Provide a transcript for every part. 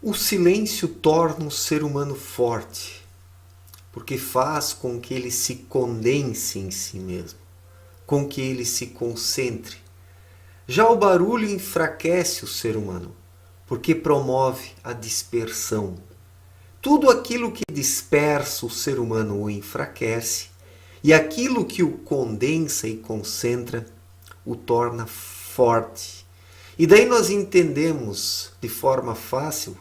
O silêncio torna o ser humano forte, porque faz com que ele se condense em si mesmo, com que ele se concentre. Já o barulho enfraquece o ser humano, porque promove a dispersão. Tudo aquilo que dispersa o ser humano o enfraquece, e aquilo que o condensa e concentra o torna forte. E daí nós entendemos de forma fácil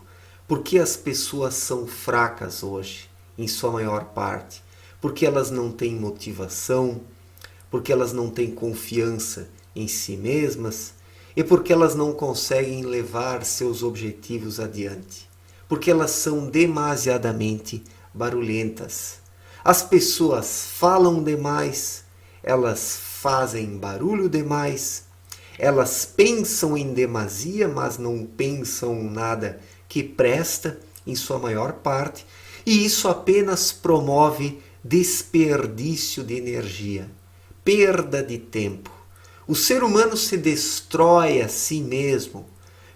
por que as pessoas são fracas hoje, em sua maior parte. Porque elas não têm motivação, porque elas não têm confiança em si mesmas e porque elas não conseguem levar seus objetivos adiante. Porque elas são demasiadamente barulhentas. As pessoas falam demais, elas fazem barulho demais, elas pensam em demasia, mas não pensam nada que presta, em sua maior parte, e isso apenas promove desperdício de energia, perda de tempo. O ser humano se destrói a si mesmo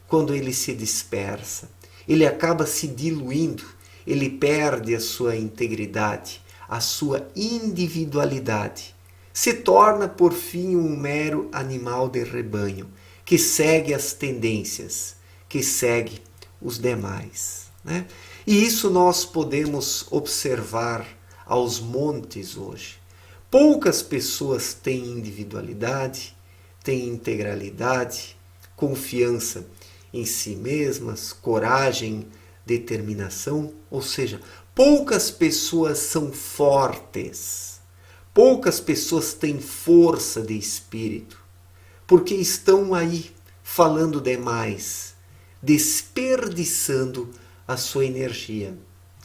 quando ele se dispersa. Ele acaba se diluindo, ele perde a sua integridade, a sua individualidade. Se torna, por fim, um mero animal de rebanho, que segue as tendências, que segue os demais. Né? E isso nós podemos observar aos montes hoje. Poucas pessoas têm individualidade, têm integralidade, confiança em si mesmas, coragem, determinação, ou seja, poucas pessoas são fortes, poucas pessoas têm força de espírito, porque estão aí falando demais, desperdiçando a sua energia.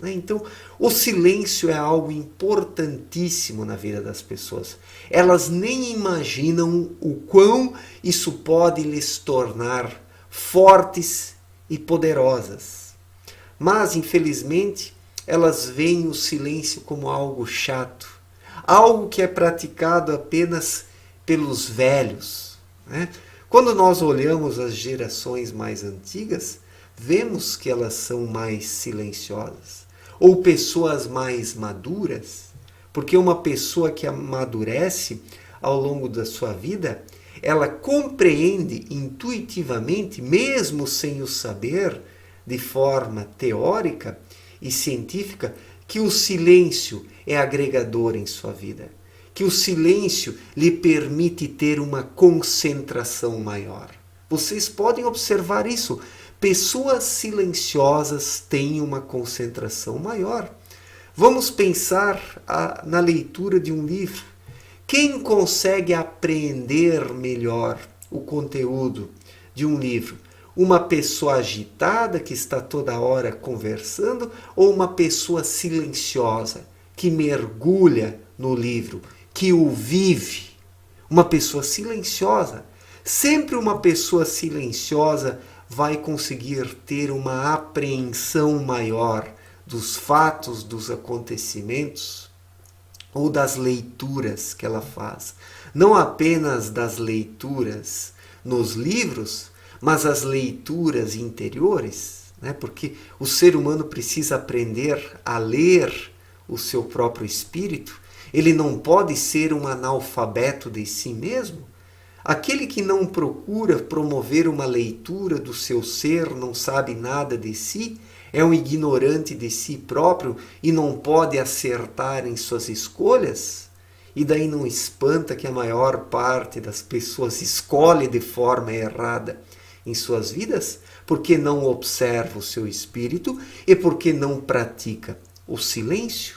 Então, o silêncio é algo importantíssimo na vida das pessoas. Elas nem imaginam o quão isso pode lhes tornar fortes e poderosas. Mas, infelizmente, elas veem o silêncio como algo chato, algo que é praticado apenas pelos velhos. Né? Quando nós olhamos as gerações mais antigas, vemos que elas são mais silenciosas, ou pessoas mais maduras, porque uma pessoa que amadurece ao longo da sua vida, ela compreende intuitivamente, mesmo sem o saber, de forma teórica e científica, que o silêncio é agregador em sua vida, que o silêncio lhe permite ter uma concentração maior. Vocês podem observar isso. Pessoas silenciosas têm uma concentração maior. Vamos pensar na leitura de um livro. Quem consegue apreender melhor o conteúdo de um livro? Uma pessoa agitada que está toda hora conversando ou uma pessoa silenciosa que mergulha no livro, que o vive? Uma pessoa silenciosa. Sempre uma pessoa silenciosa vai conseguir ter uma apreensão maior dos fatos, dos acontecimentos ou das leituras que ela faz. Não apenas das leituras nos livros, mas as leituras interiores, né? Porque o ser humano precisa aprender a ler o seu próprio espírito. Ele não pode ser um analfabeto de si mesmo. Aquele que não procura promover uma leitura do seu ser, não sabe nada de si, é um ignorante de si próprio e não pode acertar em suas escolhas. E daí não espanta que a maior parte das pessoas escolhe de forma errada em suas vidas, porque não observa o seu espírito e porque não pratica o silêncio.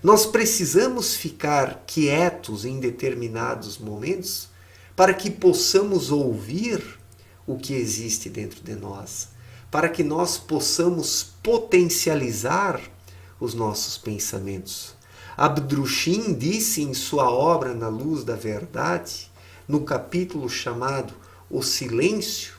Nós precisamos ficar quietos em determinados momentos para que possamos ouvir o que existe dentro de nós, para que nós possamos potencializar os nossos pensamentos. Abdrushim disse em sua obra Na Luz da Verdade, no capítulo chamado O Silêncio,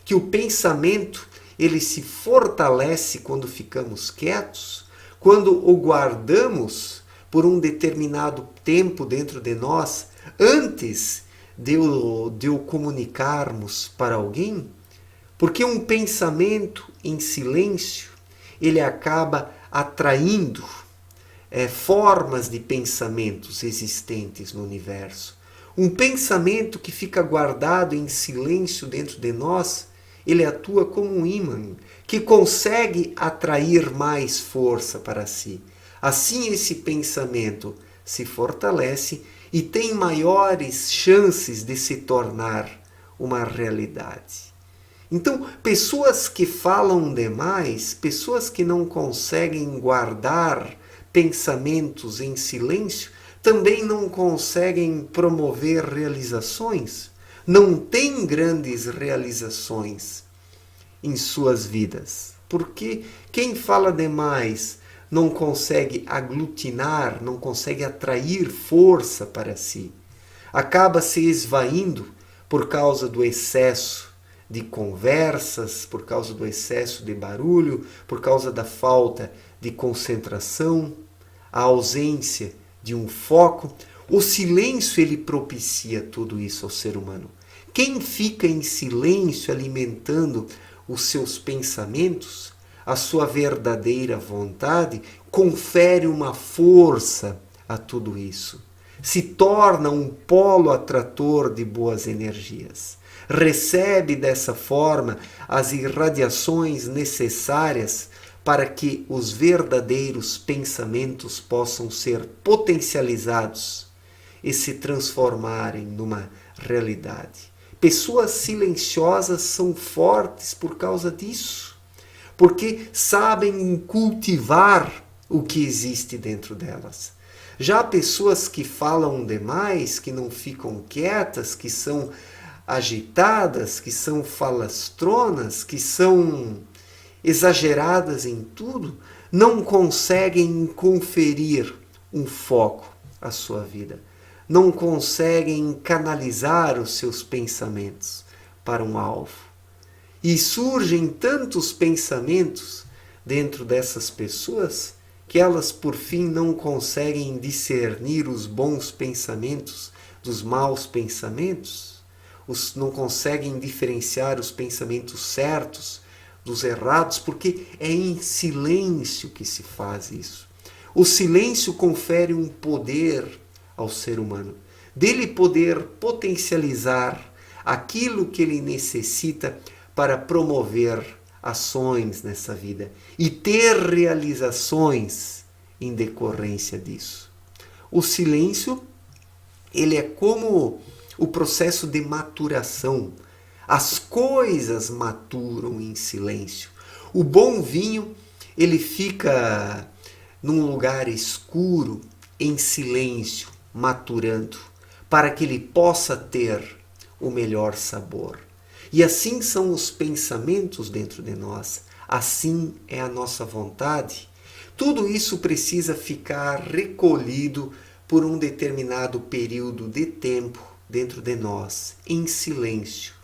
que o pensamento ele se fortalece quando ficamos quietos, quando o guardamos por um determinado tempo dentro de nós, antes de o comunicarmos para alguém, Porque um pensamento em silêncio, ele acaba atraindo formas de pensamentos existentes no universo. Um pensamento que fica guardado em silêncio dentro de nós, ele atua como um ímã, que consegue atrair mais força para si. Assim esse pensamento se fortalece e tem maiores chances de se tornar uma realidade. Então, pessoas que falam demais, pessoas que não conseguem guardar pensamentos em silêncio, também não conseguem promover realizações, não têm grandes realizações em suas vidas. Porque quem fala demais não consegue aglutinar, não consegue atrair força para si. Acaba se esvaindo por causa do excesso de conversas, por causa do excesso de barulho, por causa da falta de concentração, a ausência de um foco. O silêncio ele propicia tudo isso ao ser humano. Quem fica em silêncio alimentando os seus pensamentos, a sua verdadeira vontade, confere uma força a tudo isso. Se torna um polo atrator de boas energias. Recebe dessa forma as irradiações necessárias para que os verdadeiros pensamentos possam ser potencializados e se transformarem numa realidade. Pessoas silenciosas são fortes por causa disso, porque sabem cultivar o que existe dentro delas. Já pessoas que falam demais, que não ficam quietas, que são agitadas, que são falastronas, que são exageradas em tudo, não conseguem conferir um foco à sua vida. Não conseguem canalizar os seus pensamentos para um alvo. E surgem tantos pensamentos dentro dessas pessoas que elas, por fim, não conseguem discernir os bons pensamentos dos maus pensamentos, não conseguem diferenciar os pensamentos certos dos errados, porque é em silêncio que se faz isso. O silêncio confere um poder ao ser humano, dele poder potencializar aquilo que ele necessita para promover ações nessa vida e ter realizações em decorrência disso. O silêncio, ele é como o processo de maturação. As coisas maturam em silêncio. O bom vinho, ele fica num lugar escuro, em silêncio, maturando, para que ele possa ter o melhor sabor. E assim são os pensamentos dentro de nós, assim é a nossa vontade. Tudo isso precisa ficar recolhido por um determinado período de tempo dentro de nós, em silêncio.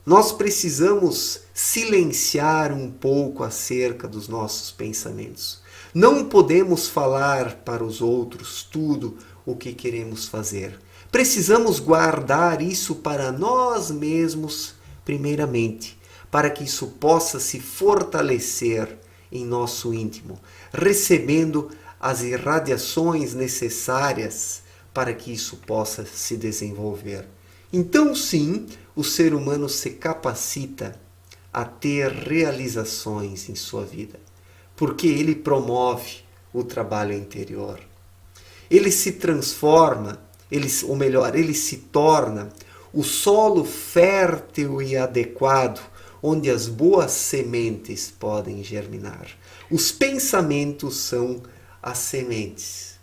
Nós precisamos silenciar um pouco acerca dos nossos pensamentos. Não podemos falar para os outros tudo o que queremos fazer. Precisamos guardar isso para nós mesmos, primeiramente, para que isso possa se fortalecer em nosso íntimo, recebendo as irradiações necessárias para que isso possa se desenvolver. Então, sim, o ser humano se capacita a ter realizações em sua vida, porque ele promove o trabalho interior. Ele se transforma, ele se torna o solo fértil e adequado onde as boas sementes podem germinar. Os pensamentos são as sementes.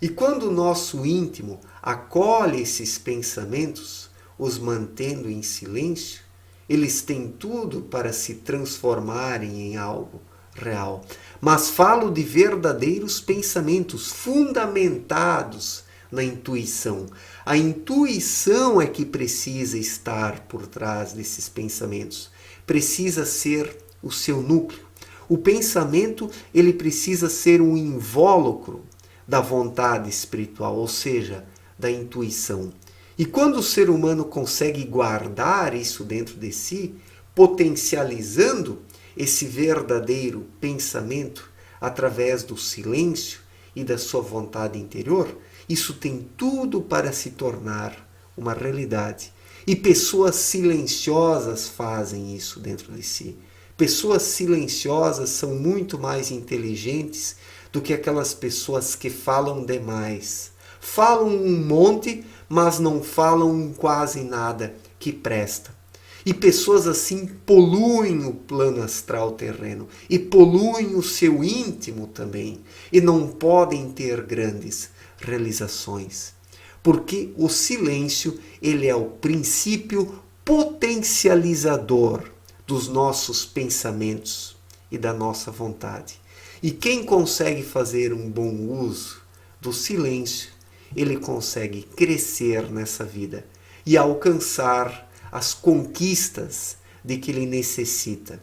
E quando o nosso íntimo acolhe esses pensamentos, os mantendo em silêncio, eles têm tudo para se transformarem em algo real. Mas falo de verdadeiros pensamentos fundamentados na intuição. A intuição é que precisa estar por trás desses pensamentos. Precisa ser o seu núcleo. O pensamento, ele precisa ser um invólucro da vontade espiritual, ou seja, da intuição. E quando o ser humano consegue guardar isso dentro de si, potencializando esse verdadeiro pensamento através do silêncio e da sua vontade interior, isso tem tudo para se tornar uma realidade. E pessoas silenciosas fazem isso dentro de si. Pessoas silenciosas são muito mais inteligentes do que aquelas pessoas que falam demais. Falam um monte, mas não falam quase nada que presta. E pessoas assim poluem o plano astral terreno e poluem o seu íntimo também e não podem ter grandes realizações. Porque o silêncio, ele é o princípio potencializador dos nossos pensamentos e da nossa vontade. E quem consegue fazer um bom uso do silêncio, ele consegue crescer nessa vida e alcançar as conquistas de que ele necessita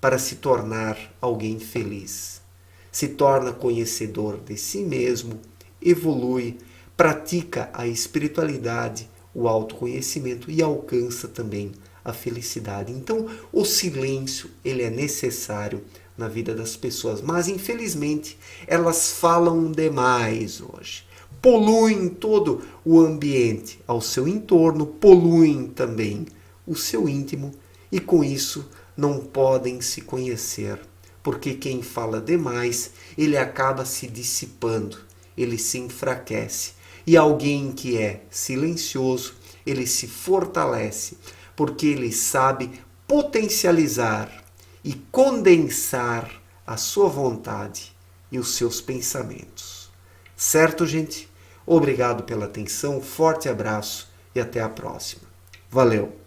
para se tornar alguém feliz. Se torna conhecedor de si mesmo, evolui, pratica a espiritualidade, o autoconhecimento e alcança também a felicidade. Então, o silêncio, ele é necessário na vida das pessoas, mas infelizmente elas falam demais hoje. Poluem todo o ambiente ao seu entorno, poluem também o seu íntimo e com isso não podem se conhecer, porque quem fala demais, ele acaba se dissipando, ele se enfraquece. E alguém que é silencioso, ele se fortalece, porque ele sabe potencializar e condensar a sua vontade e os seus pensamentos. Certo, gente? Obrigado pela atenção, forte abraço e até a próxima. Valeu!